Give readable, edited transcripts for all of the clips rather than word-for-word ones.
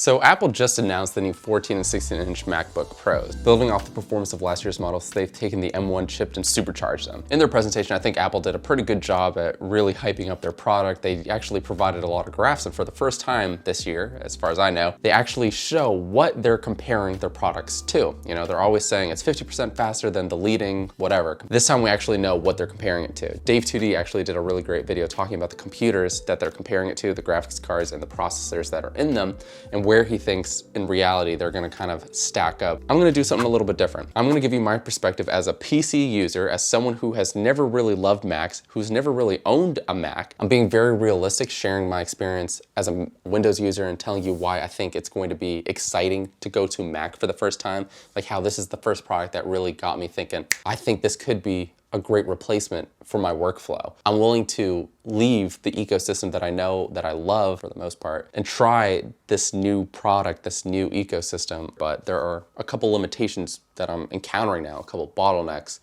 So Apple just announced the new 14 and 16-inch MacBook Pros. Building off the performance of last year's models, they've taken the M1 chip and supercharged them. In their presentation, I think Apple did a pretty good job at really hyping up their product. They actually provided a lot of graphs, and for the first time this year, as far as I know, they actually show what they're comparing their products to. You know, they're always saying it's 50% faster than the leading whatever. This time we actually know what they're comparing it to. Dave 2D actually did a really great video talking about the computers that they're comparing it to, the graphics cards and the processors that are in them, and where he thinks in reality they're gonna kind of stack up. I'm gonna do something a little bit different. I'm gonna give you my perspective as a PC user, as someone who has never really loved Macs, who's never really owned a Mac. I'm being very realistic, sharing my experience as a Windows user and telling you why I think it's going to be exciting to go to Mac for the first time, like how this is the first product that really got me thinking, I think this could be a great replacement for my workflow. I'm willing to leave the ecosystem that I know that I love for the most part and try this new product, this new ecosystem, but there are a couple limitations that I'm encountering now, a couple bottlenecks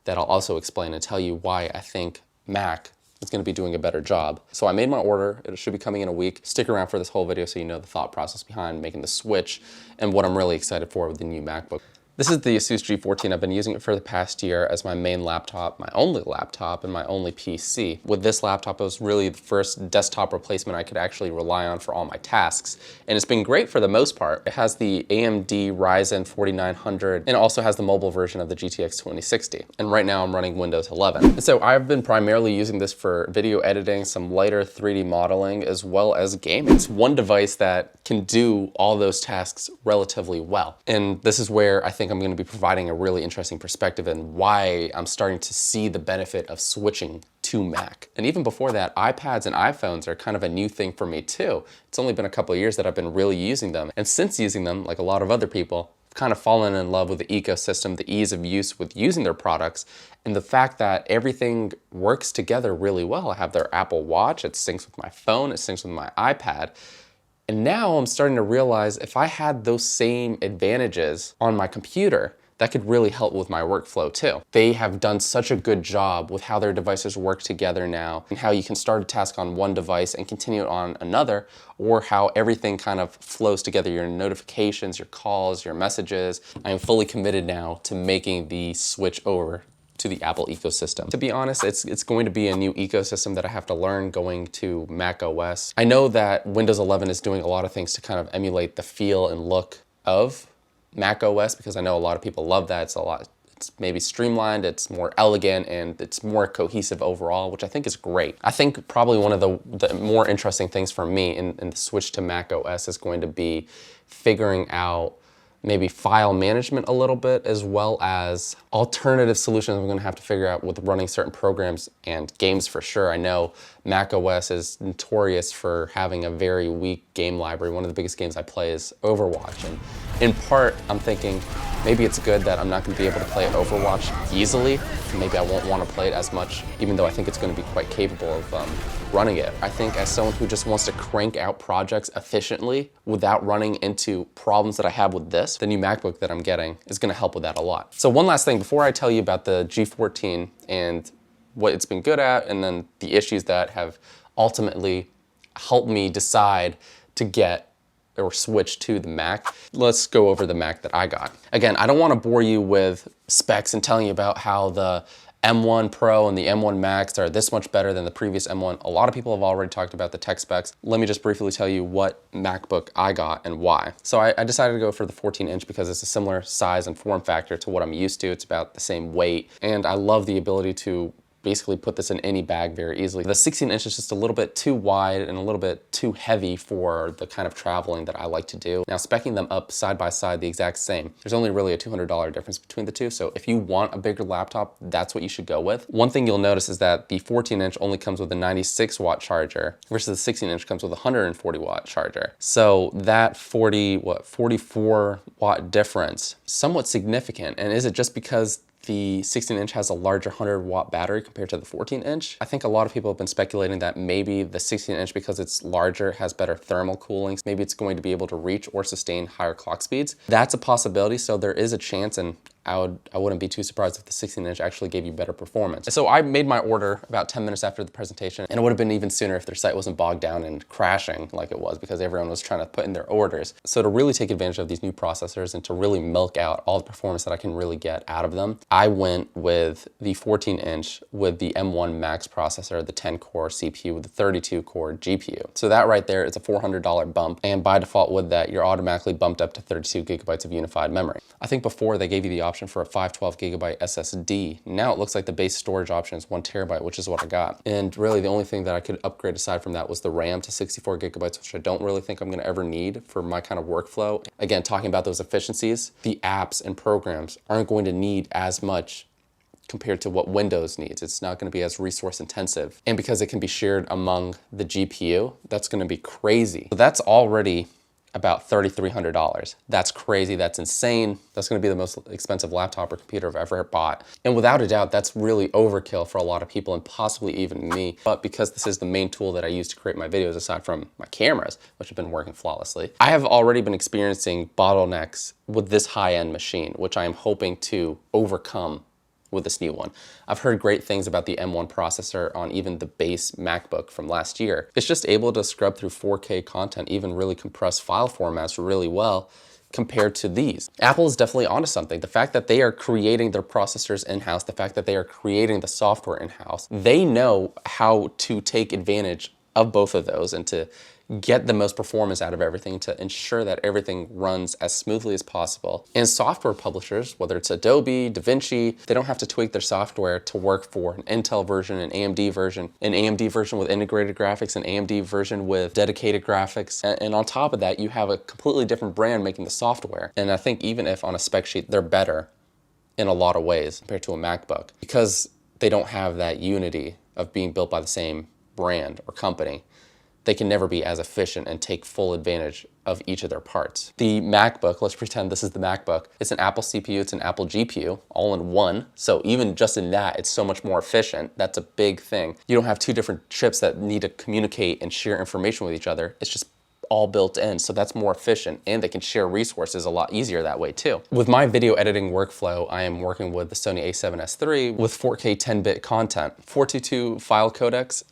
that I'll also explain and tell you why I think Mac is going to be doing a better job. So I made my order. It should be coming in a week. Stick around for this whole video so you know the thought process behind making the switch and what I'm really excited for with the new MacBook. This is the Asus G14. I've been using it for the past year as my main laptop, my only laptop, and my only PC. With this laptop, it was really the first desktop replacement I could actually rely on for all my tasks. And it's been great for the most part. It has the AMD Ryzen 4900 and it also has the mobile version of the GTX 2060. And right now I'm running Windows 11. And so I've been primarily using this for video editing, some lighter 3D modeling, as well as gaming. It's one device that can do all those tasks relatively well. And this is where I think I'm going to be providing a really interesting perspective and why I'm starting to see the benefit of switching to Mac. And even before that, iPads and iPhones are kind of a new thing for me too. It's only been a couple of years that I've been really using them. And since using them, like a lot of other people, I've kind of fallen in love with the ecosystem, the ease of use with using their products, and the fact that everything works together really well. I have their Apple Watch, it syncs with my phone, it syncs with my iPad. And now I'm starting to realize if I had those same advantages on my computer, that could really help with my workflow too. They have done such a good job with how their devices work together now and how you can start a task on one device and continue it on another, or how everything kind of flows together, your notifications, your calls, your messages. I am fully committed now to making the switch over to the Apple ecosystem. To be honest, it's going to be a new ecosystem that I have to learn going to macOS. I know that Windows 11 is doing a lot of things to kind of emulate the feel and look of macOS because I know a lot of people love that. It's maybe streamlined, it's more elegant, and it's more cohesive overall, which I think is great. I think probably one of the more interesting things for me in the switch to macOS is going to be figuring out maybe file management a little bit, as well as alternative solutions I'm gonna have to figure out with running certain programs and games for sure. I know macOS is notorious for having a very weak game library. One of the biggest games I play is Overwatch. And in part, I'm thinking maybe it's good that I'm not gonna be able to play Overwatch easily. Maybe I won't wanna play it as much, even though I think it's gonna be quite capable of running it. I think as someone who just wants to crank out projects efficiently without running into problems that I have with this, the new MacBook that I'm getting is gonna help with that a lot. So one last thing, before I tell you about the G14 and what it's been good at, and then the issues that have ultimately helped me decide to get or switch to the Mac, let's go over the Mac that I got. Again, I don't wanna bore you with specs and telling you about how the M1 Pro and the M1 Max are this much better than the previous M1. A lot of people have already talked about the tech specs. Let me just briefly tell you what MacBook I got and why. So I decided to go for the 14-inch because it's a similar size and form factor to what I'm used to. It's about the same weight, and I love the ability to basically put this in any bag very easily. The 16-inch is just a little bit too wide and a little bit too heavy for the kind of traveling that I like to do. Now, speccing them up side by side the exact same, there's only really a $200 difference between the two, so if you want a bigger laptop, that's what you should go with. One thing you'll notice is that the 14-inch only comes with a 96-watt charger versus the 16-inch comes with a 140-watt charger. So that 44-watt difference, somewhat significant. And is it just because the 16-inch has a larger 100-watt battery compared to the 14-inch. I think a lot of people have been speculating that maybe the 16-inch, because it's larger, has better thermal cooling. Maybe it's going to be able to reach or sustain higher clock speeds. That's a possibility, so there is a chance, and I wouldn't be too surprised if the 16-inch actually gave you better performance. So I made my order about 10 minutes after the presentation, and it would have been even sooner if their site wasn't bogged down and crashing like it was, because everyone was trying to put in their orders. So to really take advantage of these new processors and to really milk out all the performance that I can really get out of them, I went with the 14-inch with the M1 Max processor, the 10-core CPU with the 32-core GPU. So that right there is a $400 bump, and by default with that, you're automatically bumped up to 32 gigabytes of unified memory. I think before they gave you the option for a 512 gigabyte SSD. Now it looks like the base storage option is 1 terabyte, which is what I got. And really the only thing that I could upgrade aside from that was the RAM to 64 gigabytes, which I don't really think I'm gonna ever need for my kind of workflow. Again, talking about those efficiencies, the apps and programs aren't going to need as much compared to what Windows needs. It's not going to be as resource intensive. And because it can be shared among the GPU, that's going to be crazy. So that's already about $3,300. That's crazy, that's insane. That's going to be the most expensive laptop or computer I've ever bought. And without a doubt, that's really overkill for a lot of people and possibly even me. But because this is the main tool that I use to create my videos aside from my cameras, which have been working flawlessly, I have already been experiencing bottlenecks with this high-end machine, which I am hoping to overcome with this new one. I've heard great things about the M1 processor on even the base MacBook from last year. It's just able to scrub through 4K content, even really compressed file formats really well compared to these. Apple is definitely onto something. The fact that they are creating their processors in-house, the fact that they are creating the software in-house, they know how to take advantage of both of those and to get the most performance out of everything, to ensure that everything runs as smoothly as possible. And software publishers, whether it's Adobe, DaVinci, they don't have to tweak their software to work for an Intel version, an AMD version with integrated graphics, an AMD version with dedicated graphics. And on top of that, you have a completely different brand making the software. And I think even if on a spec sheet, they're better in a lot of ways compared to a MacBook, because they don't have that unity of being built by the same brand or company, they can never be as efficient and take full advantage of each of their parts. The MacBook, let's pretend this is the MacBook, it's an Apple CPU, it's an Apple GPU, all in one. So even just in that, it's so much more efficient. That's a big thing. You don't have two different chips that need to communicate and share information with each other. It's just all built in, so that's more efficient, and they can share resources a lot easier that way too. With my video editing workflow, I am working with the Sony a7S III with 4K 10-bit content. 422 file codecs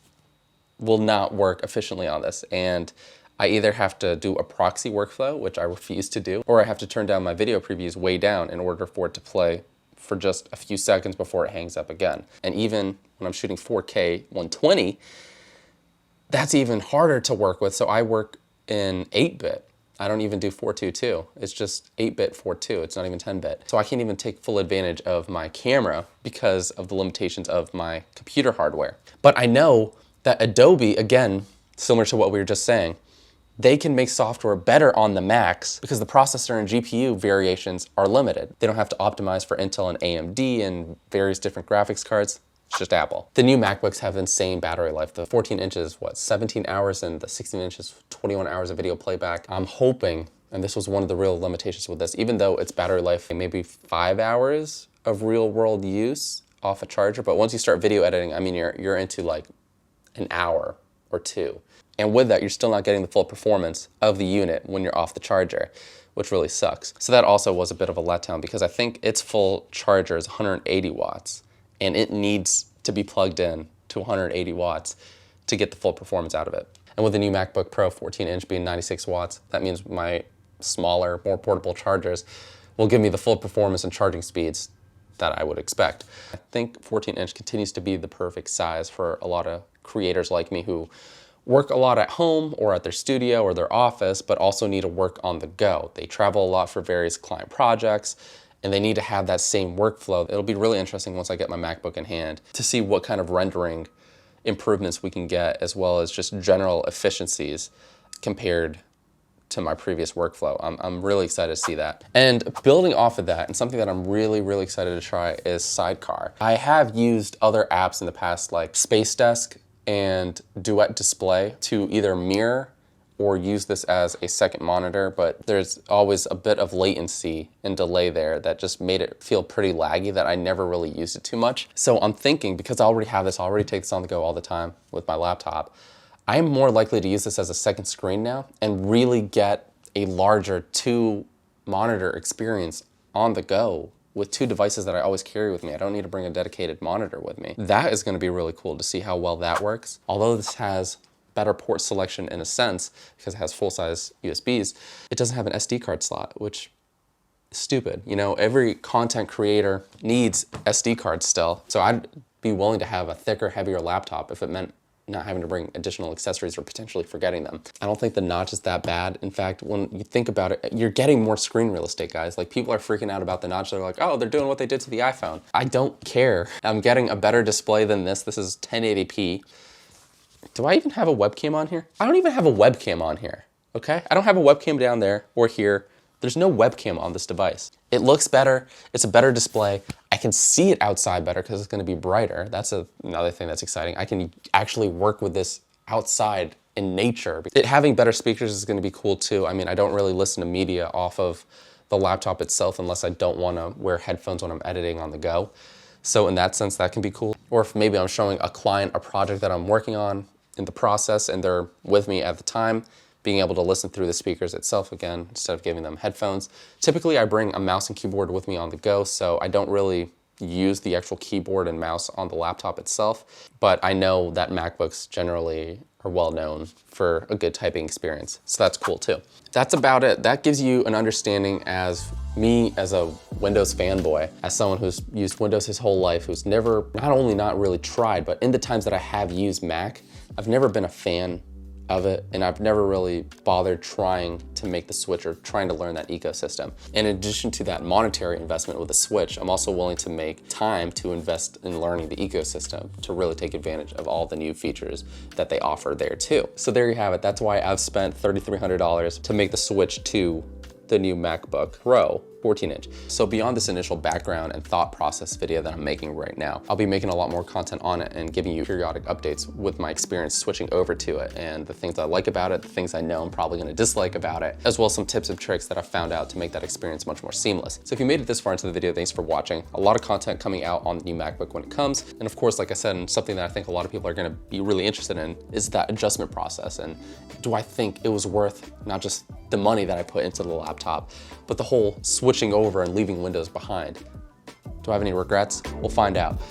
will not work efficiently on this, and I either have to do a proxy workflow, which I refuse to do, or I have to turn down my video previews way down in order for it to play for just a few seconds before it hangs up again. And even when I'm shooting 4K 120, that's even harder to work with, so I work in 8-bit. I don't even do 422. It's just 8-bit 42. It's not even 10-bit. So I can't even take full advantage of my camera because of the limitations of my computer hardware. But I know that Adobe, again, similar to what we were just saying, they can make software better on the Macs because the processor and GPU variations are limited. They don't have to optimize for Intel and AMD and various different graphics cards. It's just Apple. The new MacBooks have insane battery life. The 14 inches, 17 hours, and the 16 inches, 21 hours of video playback. I'm hoping, and this was one of the real limitations with this, even though its battery life, maybe 5 hours of real world use off a charger, but once you start video editing, I mean, you're into like an hour or two. And with that, you're still not getting the full performance of the unit when you're off the charger, which really sucks. So that also was a bit of a letdown because I think its full charger is 180 watts and it needs to be plugged in to 180 watts to get the full performance out of it. And with the new MacBook Pro 14-inch being 96 watts, that means my smaller, more portable chargers will give me the full performance and charging speeds that I would expect. I think 14-inch continues to be the perfect size for a lot of creators like me who work a lot at home or at their studio or their office, but also need to work on the go. They travel a lot for various client projects, and they need to have that same workflow. It'll be really interesting once I get my MacBook in hand to see what kind of rendering improvements we can get, as well as just general efficiencies compared to my previous workflow. I'm really excited to see that. And building off of that, and something that I'm really, really excited to try is Sidecar. I have used other apps in the past like Space Desk and Duet Display to either mirror or use this as a second monitor, but there's always a bit of latency and delay there that just made it feel pretty laggy that I never really used it too much. So I'm thinking, because I already have this, I already take this on the go all the time with my laptop, I'm more likely to use this as a second screen now and really get a larger 2-monitor experience on the go with 2 devices that I always carry with me. I don't need to bring a dedicated monitor with me. That is gonna be really cool to see how well that works. Although this has better port selection in a sense, because it has full-size USBs, it doesn't have an SD card slot, which is stupid. You know, every content creator needs SD cards still, so I'd be willing to have a thicker, heavier laptop if it meant not having to bring additional accessories or potentially forgetting them. I don't think the notch is that bad. In fact, when you think about it, you're getting more screen real estate, guys. Like, people are freaking out about the notch. They're like, oh, they're doing what they did to the iPhone. I don't care. I'm getting a better display than this. This is 1080p. Do I even have a webcam on here? I don't even have a webcam on here, okay? I don't have a webcam down there or here. There's no webcam on this device. It looks better, it's a better display. I can see it outside better because it's gonna be brighter. That's another thing that's exciting. I can actually work with this outside in nature. It having better speakers is gonna be cool too. I mean, I don't really listen to media off of the laptop itself unless I don't wanna wear headphones when I'm editing on the go. So in that sense, that can be cool. Or if maybe I'm showing a client a project that I'm working on in the process and they're with me at the time, being able to listen through the speakers itself again, instead of giving them headphones. Typically, I bring a mouse and keyboard with me on the go, so I don't really use the actual keyboard and mouse on the laptop itself, but I know that MacBooks generally are well known for a good typing experience, so that's cool too. That's about it. That gives you an understanding as me as a Windows fanboy, as someone who's used Windows his whole life, who's never, not only not really tried, but in the times that I have used Mac, I've never been a fan of it, and I've never really bothered trying to make the switch or trying to learn that ecosystem. In addition to that monetary investment with the switch, I'm also willing to make time to invest in learning the ecosystem to really take advantage of all the new features that they offer there too. So there you have it. That's why I've spent $3,300 to make the switch to the new MacBook Pro 14-inch. So beyond this initial background and thought process video that I'm making right now, I'll be making a lot more content on it and giving you periodic updates with my experience switching over to it and the things I like about it, the things I know I'm probably gonna dislike about it, as well as some tips and tricks that I've found out to make that experience much more seamless. So if you made it this far into the video, thanks for watching. A lot of content coming out on the new MacBook when it comes. And of course, like I said, and something that I think a lot of people are gonna be really interested in is that adjustment process. And do I think it was worth not just the money that I put into the laptop, but the whole switching over and leaving Windows behind? Do I have any regrets? We'll find out.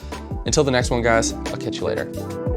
Until the next one, guys, I'll catch you later.